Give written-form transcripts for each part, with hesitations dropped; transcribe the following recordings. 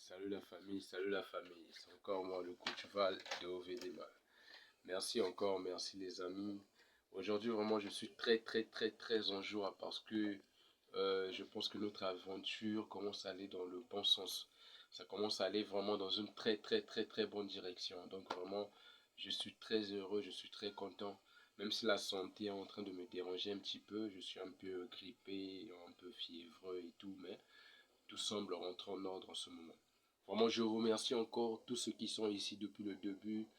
Salut la famille, c'est encore moi le coach Val de OVDMA. Merci encore, merci les amis. Aujourd'hui vraiment je suis très en joie parce que je pense que notre aventure commence à aller dans le bon sens. Ça commence à aller vraiment dans une très bonne direction. Donc vraiment je suis très heureux, je suis très content. Même si la santé est en train de me déranger un petit peu, je suis un peu grippé, un peu fiévreux et tout, mais tout semble rentrer en ordre en ce moment. Vraiment, je remercie encore tous ceux qui sont ici depuis le début,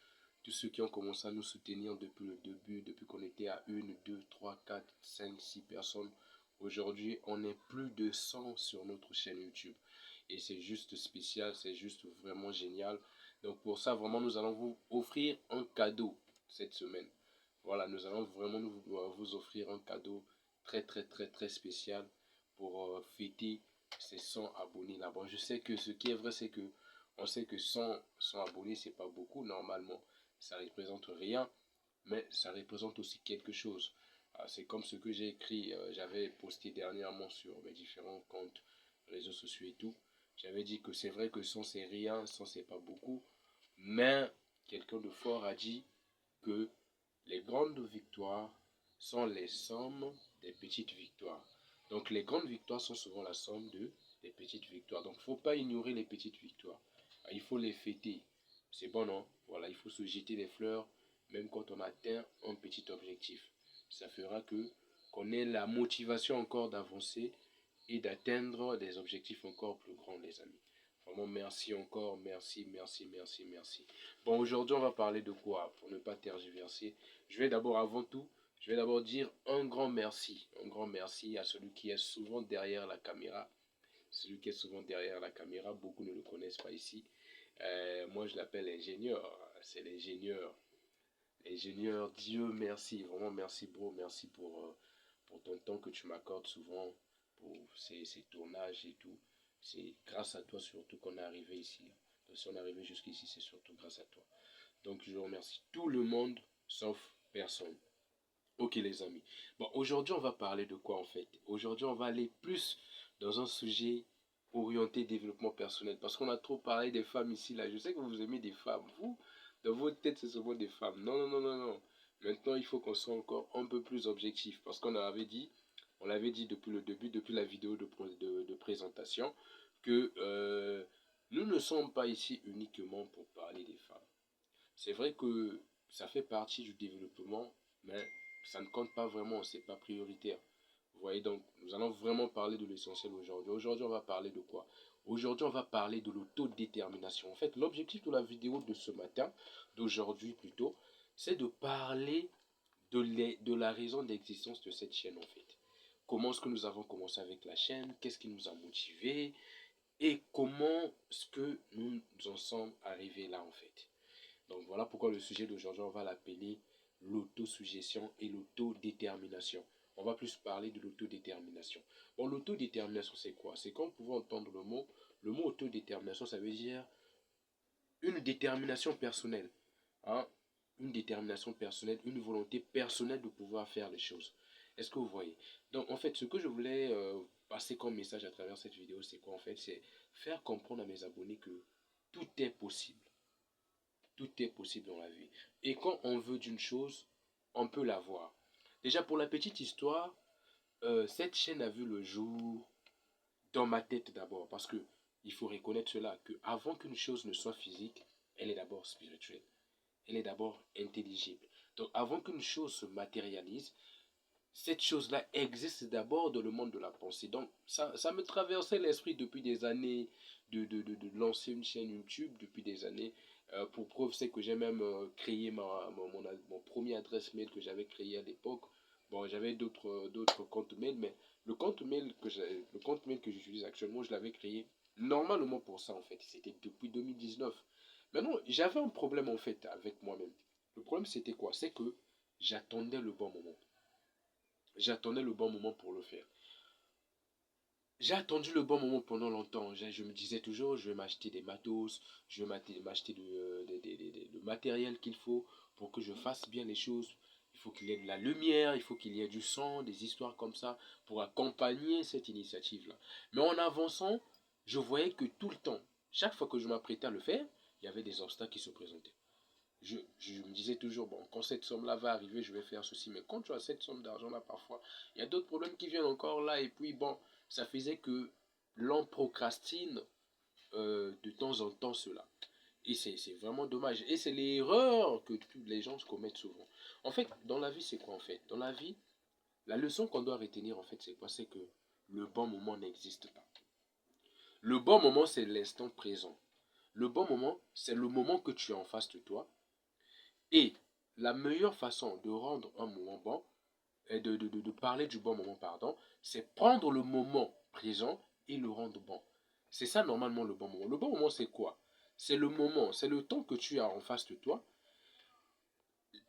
tous ceux qui ont commencé à nous soutenir depuis le début, depuis qu'on était à 1, 2, 3, 4, 5, 6 personnes. Aujourd'hui, on est plus de 100 sur notre chaîne YouTube. Et c'est juste spécial, c'est juste vraiment génial. Donc pour ça, vraiment, nous allons vous offrir un cadeau cette semaine. Voilà, nous allons vraiment vous offrir un cadeau très spécial pour fêter ces 100 abonnés là. Bon, je sais que ce qui est vrai, c'est que on sait que 100 abonnés, c'est pas beaucoup normalement. Ça représente rien, mais ça représente aussi quelque chose. C'est comme ce que j'ai écrit, j'avais posté dernièrement sur mes différents comptes, réseaux sociaux et tout. J'avais dit que c'est vrai que 100 c'est rien, 100 c'est pas beaucoup, mais quelqu'un de fort a dit que les grandes victoires sont les sommes des petites victoires. Donc les grandes victoires sont souvent la somme des petites victoires. Donc il ne faut pas ignorer les petites victoires. Il faut les fêter. C'est bon, non? Voilà, il faut se jeter des fleurs même quand on atteint un petit objectif. Ça fera que qu'on ait la motivation encore d'avancer et d'atteindre des objectifs encore plus grands, les amis. Vraiment, merci encore, merci. Bon, aujourd'hui, on va parler de quoi? Pour ne pas tergiverser, avant tout, je vais d'abord dire un grand merci à celui qui est souvent derrière la caméra. Celui qui est souvent derrière la caméra, beaucoup ne le connaissent pas ici. Moi, je l'appelle ingénieur. C'est l'ingénieur. Ingénieur, Dieu merci. Vraiment, merci, bro. Merci pour ton temps que tu m'accordes souvent pour ces tournages et tout. C'est grâce à toi surtout qu'on est arrivé ici. Donc, si on est arrivé jusqu'ici, c'est surtout grâce à toi. Donc je remercie tout le monde, sauf personne. Ok les amis. Bon, aujourd'hui on va parler de quoi en fait? Aujourd'hui on va aller plus dans un sujet orienté développement personnel. Parce qu'on a trop parlé des femmes ici, là. Je sais que vous aimez des femmes. Vous, dans votre tête, c'est souvent des femmes. Non. Maintenant, il faut qu'on soit encore un peu plus objectif. Parce on l'avait dit depuis le début, depuis la vidéo de présentation, que nous ne sommes pas ici uniquement pour parler des femmes. C'est vrai que ça fait partie du développement, mais ça ne compte pas vraiment, c'est pas prioritaire. Vous voyez donc, nous allons vraiment parler de l'essentiel aujourd'hui. Aujourd'hui, on va parler de quoi? Aujourd'hui, on va parler de l'autodétermination. En fait, l'objectif de la vidéo de ce matin, d'aujourd'hui plutôt, c'est de parler de la raison d'existence de cette chaîne en fait. Comment est-ce que nous avons commencé avec la chaîne? Qu'est-ce qui nous a motivés? Et comment est-ce que nous en sommes arrivés là en fait? Donc voilà pourquoi le sujet d'aujourd'hui, on va l'appeler l'autosuggestion et l'autodétermination. On va plus parler de l'autodétermination. Bon, l'autodétermination, c'est quoi? C'est quand vous pouvez entendre le mot autodétermination, ça veut dire une détermination personnelle. Hein? Une détermination personnelle, une volonté personnelle de pouvoir faire les choses. Est-ce que vous voyez? Donc en fait, ce que je voulais passer comme message à travers cette vidéo, c'est quoi en fait? C'est faire comprendre à mes abonnés que tout est possible. Tout est possible dans la vie. Et quand on veut d'une chose, on peut l'avoir. Déjà pour la petite histoire, cette chaîne a vu le jour dans ma tête d'abord. Parce que il faut reconnaître cela, que avant qu'une chose ne soit physique, elle est d'abord spirituelle. Elle est d'abord intelligible. Donc avant qu'une chose se matérialise, cette chose-là existe d'abord dans le monde de la pensée. Donc ça me traversait l'esprit depuis des années de lancer une chaîne YouTube, depuis des années. Pour preuve, c'est que j'ai même créé mon premier adresse mail que j'avais créé à l'époque. Bon, j'avais d'autres comptes mail, mais le compte mail que j'utilise actuellement, je l'avais créé normalement pour ça en fait. C'était depuis 2019. Maintenant, j'avais un problème en fait avec moi-même. Le problème c'était quoi? C'est que j'attendais le bon moment. J'attendais le bon moment pour le faire. J'ai attendu le bon moment pendant longtemps. Je me disais toujours, je vais m'acheter des matos, je vais m'acheter le matériel qu'il faut pour que je fasse bien les choses. Il faut qu'il y ait de la lumière, il faut qu'il y ait du son, des histoires comme ça pour accompagner cette initiative-là. Mais en avançant, je voyais que tout le temps, chaque fois que je m'apprêtais à le faire, il y avait des obstacles qui se présentaient. Je me disais toujours, bon, quand cette somme-là va arriver, je vais faire ceci. Mais quand tu as cette somme d'argent-là, parfois, il y a d'autres problèmes qui viennent encore là. Et puis, bon, ça faisait que l'on procrastine de temps en temps cela. Et c'est vraiment dommage. Et c'est l'erreur que tous les gens commettent souvent. En fait, dans la vie, c'est quoi en fait? Dans la vie, la leçon qu'on doit retenir en fait, c'est quoi? C'est que le bon moment n'existe pas. Le bon moment, c'est l'instant présent. Le bon moment, c'est le moment que tu as en face de toi. Et la meilleure façon de rendre un moment bon, et de parler du bon moment, pardon, c'est prendre le moment présent et le rendre bon. C'est ça normalement le bon moment. Le bon moment, c'est quoi? C'est le moment, c'est le temps que tu as en face de toi.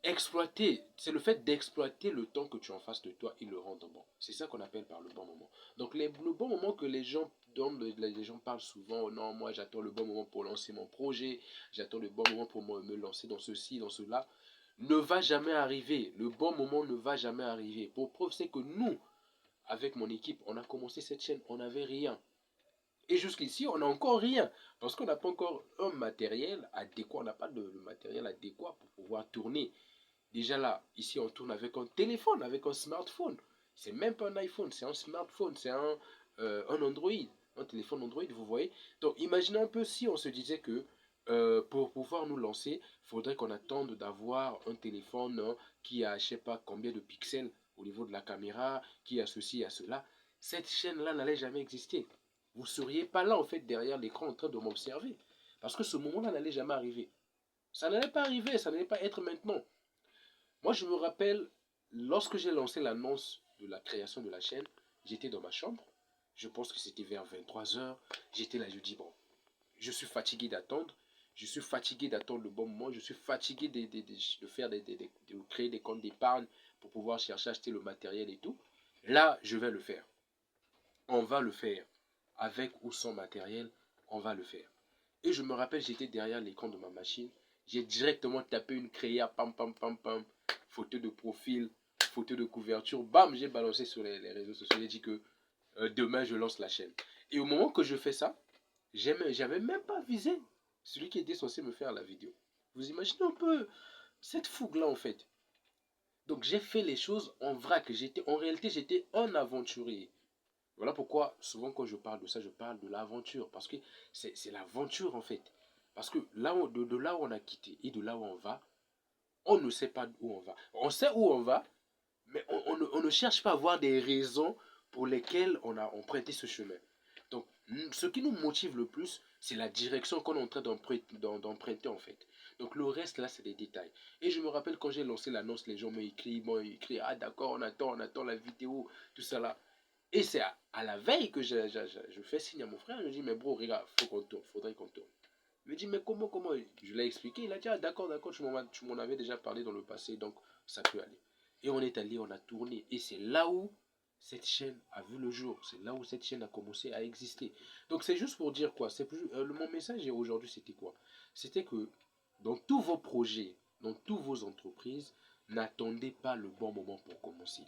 Exploiter, c'est le fait d'exploiter le temps que tu as en face de toi et le rendre bon. C'est ça qu'on appelle par le bon moment. Donc le bon moment que les gens donnent, les gens parlent souvent, oh non, moi j'attends le bon moment pour lancer mon projet, j'attends le bon moment pour me lancer dans ceci, dans cela, ne va jamais arriver. Le bon moment ne va jamais arriver. Pour preuve, c'est que nous, avec mon équipe, on a commencé cette chaîne, on n'avait rien. Et jusqu'ici, on n'a encore rien. Parce qu'on n'a pas encore un matériel adéquat. On n'a pas de matériel adéquat pour pouvoir tourner. Déjà là, ici, on tourne avec un téléphone, avec un smartphone. C'est même pas un iPhone, c'est un smartphone, c'est un Android. Un téléphone Android, vous voyez. Donc, imaginez un peu si on se disait que pour pouvoir nous lancer, il faudrait qu'on attende d'avoir un téléphone qui a je ne sais pas combien de pixels au niveau de la caméra, qui a ceci, a cela. Cette chaîne-là n'allait jamais exister. Vous ne seriez pas là, en fait, derrière l'écran en train de m'observer. Parce que ce moment-là n'allait jamais arriver. Ça n'allait pas arriver, ça n'allait pas être maintenant. Moi, je me rappelle, lorsque j'ai lancé l'annonce de la création de la chaîne, j'étais dans ma chambre. Je pense que c'était vers 23 heures. J'étais là, je dis, bon, je suis fatigué d'attendre. Je suis fatigué d'attendre le bon moment. Je suis fatigué de faire de créer des comptes d'épargne pour pouvoir chercher à acheter le matériel et tout. Là, je vais le faire. On va le faire. Avec ou sans matériel, on va le faire. Et je me rappelle, j'étais derrière l'écran de ma machine. J'ai directement tapé une créa, pam, pam, pam, pam, photo de profil, photo de couverture, bam, j'ai balancé sur les réseaux sociaux. J'ai dit que demain, je lance la chaîne. Et au moment que je fais ça, j'avais même pas visé celui qui était censé me faire la vidéo. Vous imaginez un peu cette fougue-là, en fait. Donc, j'ai fait les choses en vrac. En réalité, j'étais un aventurier. Voilà pourquoi, souvent, quand je parle de ça, je parle de l'aventure. Parce que c'est l'aventure, en fait. Parce que là de là où on a quitté et de là où on va, on ne sait pas où on va. On sait où on va, mais on ne cherche pas à avoir des raisons pour lesquelles on a emprunté ce chemin. Donc, ce qui nous motive le plus, c'est la direction qu'on est en train d'emprunter, en fait. Donc, le reste, là, c'est des détails. Et je me rappelle quand j'ai lancé l'annonce, les gens m'ont écrit, ah d'accord, on attend la vidéo, tout ça là. Et c'est à la veille que je fais signe à mon frère. Je lui dis, mais bro, regarde, faut qu'on tourne, faudrait qu'on tourne. Il me dit, mais comment? Je l'ai expliqué. Il a dit, ah d'accord, tu m'en avais déjà parlé dans le passé, donc ça peut aller. Et on est allé, on a tourné. Et c'est là où cette chaîne a vu le jour. C'est là où cette chaîne a commencé à exister. Donc c'est juste pour dire quoi. Mon message aujourd'hui, c'était quoi? C'était que dans tous vos projets, dans toutes vos entreprises, n'attendez pas le bon moment pour commencer.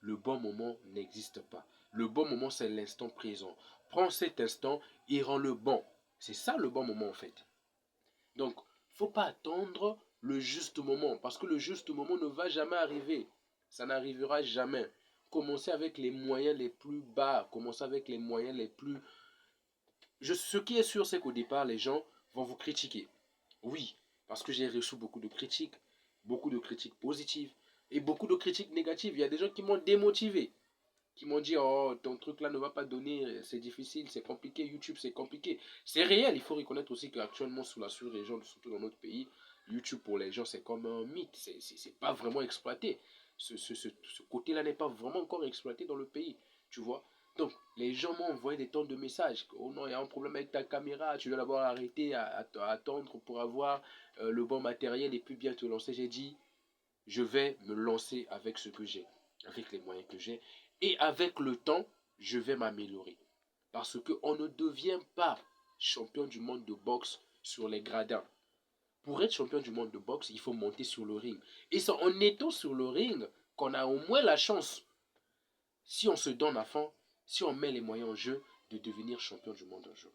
Le bon moment n'existe pas. Le bon moment, c'est l'instant présent. Prends cet instant et rends-le bon. C'est ça le bon moment en fait. Donc, faut pas attendre le juste moment parce que le juste moment ne va jamais arriver. Ça n'arrivera jamais. Commencez avec les moyens les plus bas. Commencez avec les moyens les plus... Ce qui est sûr, c'est qu'au départ, les gens vont vous critiquer. Oui, parce que j'ai reçu beaucoup de critiques positives et beaucoup de critiques négatives. Il y a des gens qui m'ont démotivé, qui m'ont dit oh ton truc là ne va pas donner, c'est difficile, c'est compliqué, YouTube c'est compliqué. C'est réel, il faut reconnaître aussi qu'actuellement sous la sous-région, surtout dans notre pays, YouTube pour les gens c'est comme un mythe, c'est pas vraiment exploité. Ce côté-là n'est pas vraiment encore exploité dans le pays, tu vois. Donc les gens m'ont envoyé des tonnes de messages. Oh non, il y a un problème avec ta caméra, tu dois d'abord arrêter à attendre pour avoir le bon matériel et puis bien te lancer. J'ai dit, je vais me lancer avec ce que j'ai, avec les moyens que j'ai. Et avec le temps, je vais m'améliorer. Parce qu'on ne devient pas champion du monde de boxe sur les gradins. Pour être champion du monde de boxe, il faut monter sur le ring. Et c'est en étant sur le ring qu'on a au moins la chance, si on se donne à fond, si on met les moyens en jeu, de devenir champion du monde un jour.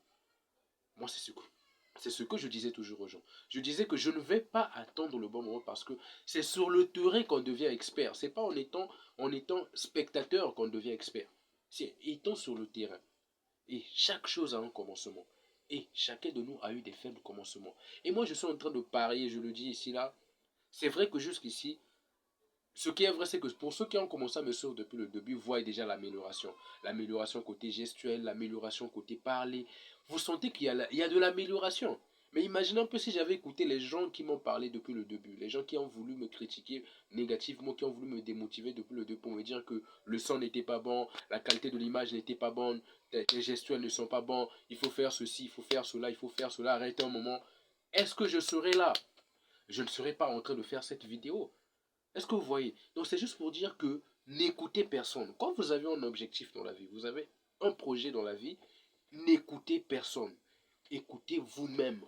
Moi, c'est ce que je disais toujours aux gens. Je disais que je ne vais pas attendre le bon moment parce que c'est sur le terrain qu'on devient expert. C'est pas en étant spectateur qu'on devient expert. C'est étant sur le terrain. Et chaque chose a un commencement. Et chacun de nous a eu des faibles commencements. Et moi, je suis en train de parier, je le dis ici, là. C'est vrai que jusqu'ici, ce qui est vrai, c'est que pour ceux qui ont commencé à me suivre depuis le début, voient déjà l'amélioration. L'amélioration côté gestuel, l'amélioration côté parler. Vous sentez qu'il y a de l'amélioration. Mais imaginez un peu si j'avais écouté les gens qui m'ont parlé depuis le début, les gens qui ont voulu me critiquer négativement, qui ont voulu me démotiver depuis le début pour me dire que le son n'était pas bon, la qualité de l'image n'était pas bonne, tes gestuels ne sont pas bons, il faut faire ceci, il faut faire cela, il faut faire cela, arrêtez un moment. Est-ce que je serai là? Je ne serai pas en train de faire cette vidéo. Est-ce que vous voyez? Donc c'est juste pour dire que n'écoutez personne. Quand vous avez un objectif dans la vie, vous avez un projet dans la vie, n'écoutez personne. Écoutez vous-même.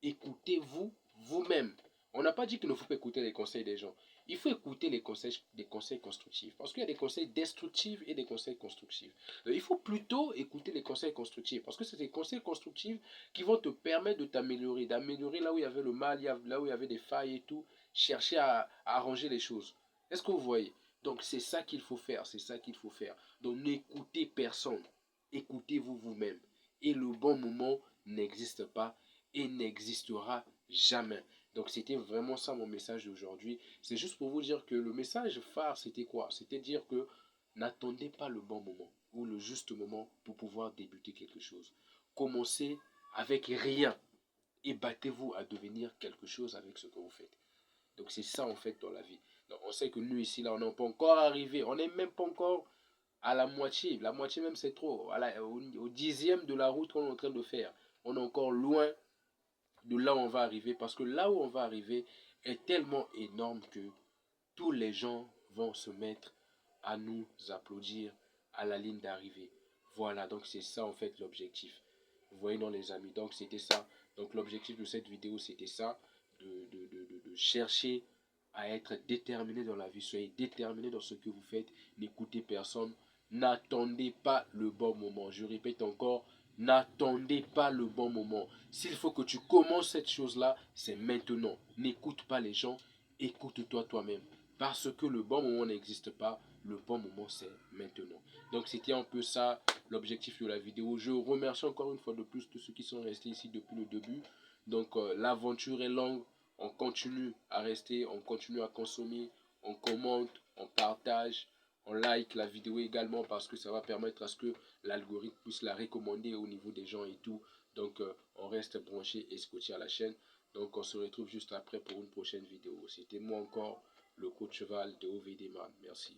Écoutez-vous vous-même. On n'a pas dit qu'il ne faut pas écouter les conseils des gens. Il faut écouter des conseils constructifs. Parce qu'il y a des conseils destructifs et des conseils constructifs. Donc, il faut plutôt écouter les conseils constructifs. Parce que c'est des conseils constructifs qui vont te permettre de t'améliorer. D'améliorer là où il y avait le mal, là où il y avait des failles et tout. Chercher à arranger les choses. Est-ce que vous voyez? Donc c'est ça qu'il faut faire. C'est ça qu'il faut faire. Donc n'écoutez personne. Écoutez-vous vous-même. Et le bon moment n'existe pas et n'existera jamais. Donc c'était vraiment ça mon message d'aujourd'hui. C'est juste pour vous dire que le message phare c'était quoi? C'était dire que n'attendez pas le bon moment ou le juste moment pour pouvoir débuter quelque chose. Commencez avec rien et battez-vous à devenir quelque chose avec ce que vous faites. Donc c'est ça en fait dans la vie. Donc, on sait que nous ici là on n'est pas encore arrivé, on n'est même pas encore à la moitié. La moitié même c'est trop. Au dixième de la route qu'on est en train de faire. On est encore loin de là où on va arriver, parce que là où on va arriver est tellement énorme que tous les gens vont se mettre à nous applaudir à la ligne d'arrivée. Voilà, donc c'est ça en fait l'objectif. Vous voyez non les amis, donc c'était ça. Donc l'objectif de cette vidéo c'était ça, de chercher à être déterminé dans la vie. Soyez déterminé dans ce que vous faites, n'écoutez personne, n'attendez pas le bon moment. Je répète encore, n'attendez pas le bon moment. S'il faut que tu commences cette chose-là, c'est maintenant. N'écoute pas les gens, écoute-toi toi-même. Parce que le bon moment n'existe pas, le bon moment c'est maintenant. Donc c'était un peu ça l'objectif de la vidéo. Je remercie encore une fois de plus tous ceux qui sont restés ici depuis le début. Donc l'aventure est longue, on continue à rester, on continue à consommer, on commente, on partage, on like la vidéo également parce que ça va permettre à ce que l'algorithme puisse la recommander au niveau des gens et tout. Donc on reste branché et scotché à la chaîne. Donc on se retrouve juste après pour une prochaine vidéo. C'était moi encore, le coach cheval de OVD Man. Merci.